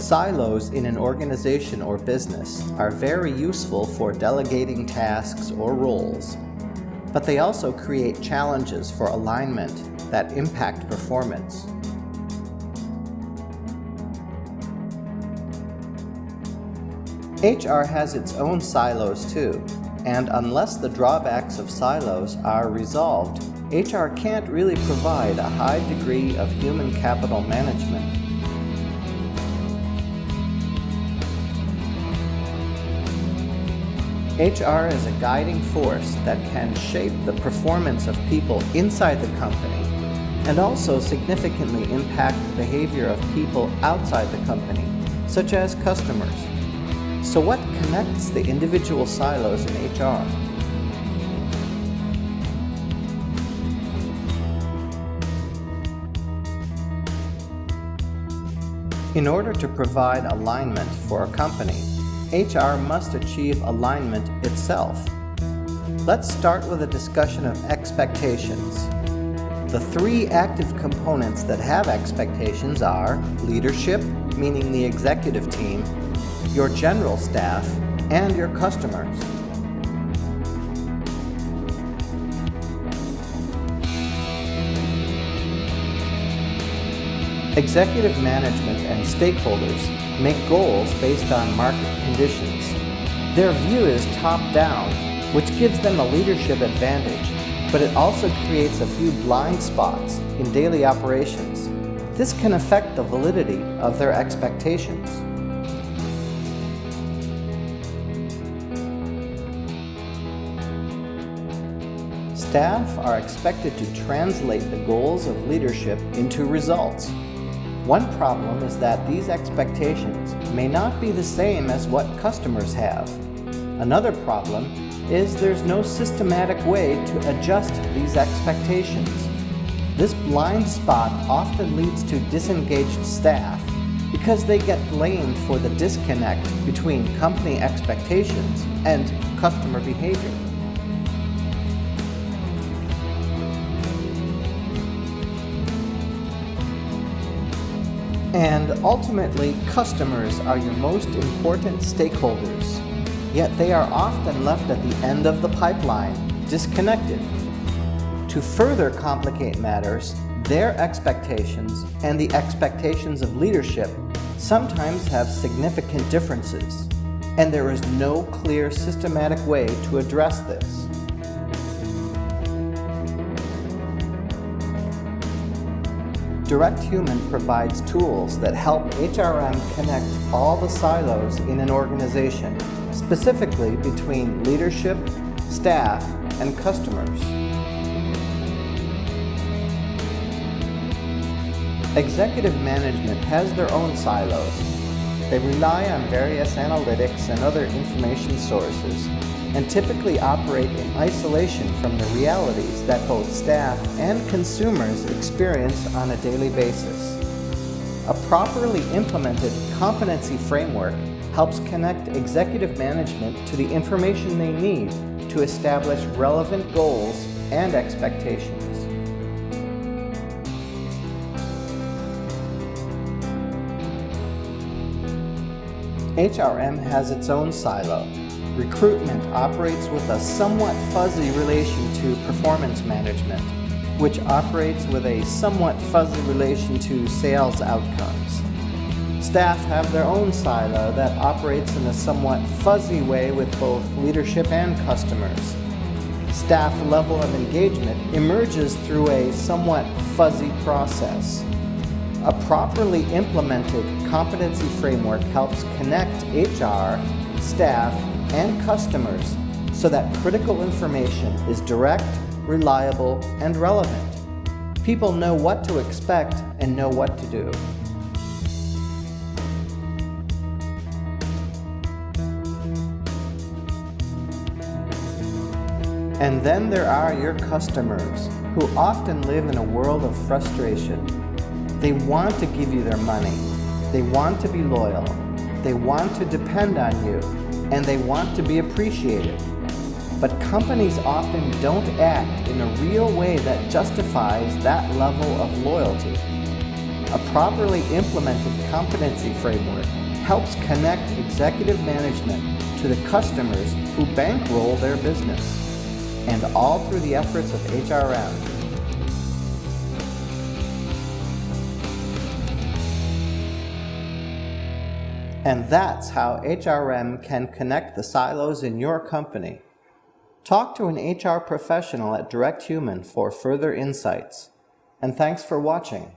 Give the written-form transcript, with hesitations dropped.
Silos in an organization or business are very useful for delegating tasks or roles, but they also create challenges for alignment that impact performance. HR has its own silos too, and unless the drawbacks of silos are resolved, HR can't really provide a high degree of human capital management. HR is a guiding force that can shape the performance of people inside the company and also significantly impact the behavior of people outside the company, such as customers. So what connects the individual silos in HR? In order to provide alignment for a company, HR must achieve alignment itself. Let's start with a discussion of expectations. The three active components that have expectations are leadership, meaning the executive team, your general staff, and your customers. Executive management and stakeholders make goals based on market conditions. Their view is top-down, which gives them a leadership advantage, but it also creates a few blind spots in daily operations. This can affect the validity of their expectations. Staff are expected to translate the goals of leadership into results. One problem is that these expectations may not be the same as what customers have. Another problem is there's no systematic way to adjust these expectations. This blind spot often leads to disengaged staff because they get blamed for the disconnect between company expectations and customer behavior. And ultimately, customers are your most important stakeholders, yet they are often left at the end of the pipeline, disconnected. To further complicate matters, their expectations and the expectations of leadership sometimes have significant differences, and there is no clear systematic way to address this. Direct Human provides tools that help HRM connect all the silos in an organization, specifically between leadership, staff, and customers. Executive management has their own silos. They rely on various analytics and other information sources, and typically operate in isolation from the realities that both staff and consumers experience on a daily basis. A properly implemented competency framework helps connect executive management to the information they need to establish relevant goals and expectations. HRM has its own silo. Recruitment operates with a somewhat fuzzy relation to performance management, which operates with a somewhat fuzzy relation to sales outcomes. Staff have their own silo that operates in a somewhat fuzzy way with both leadership and customers. Staff level of engagement emerges through a somewhat fuzzy process. A properly implemented competency framework helps connect HR, staff, and customers so that critical information is direct, reliable, and relevant. People know what to expect and know what to do. And then there are your customers, who often live in a world of frustration. They want to give you their money. They want to be loyal. They want to depend on you. And they want to be appreciated. But companies often don't act in a real way that justifies that level of loyalty. A properly implemented competency framework helps connect executive management to the customers who bankroll their business, and all through the efforts of HRM. And that's how HRM can connect the silos in your company. Talk to an HR professional at Direct Human for further insights. And thanks for watching.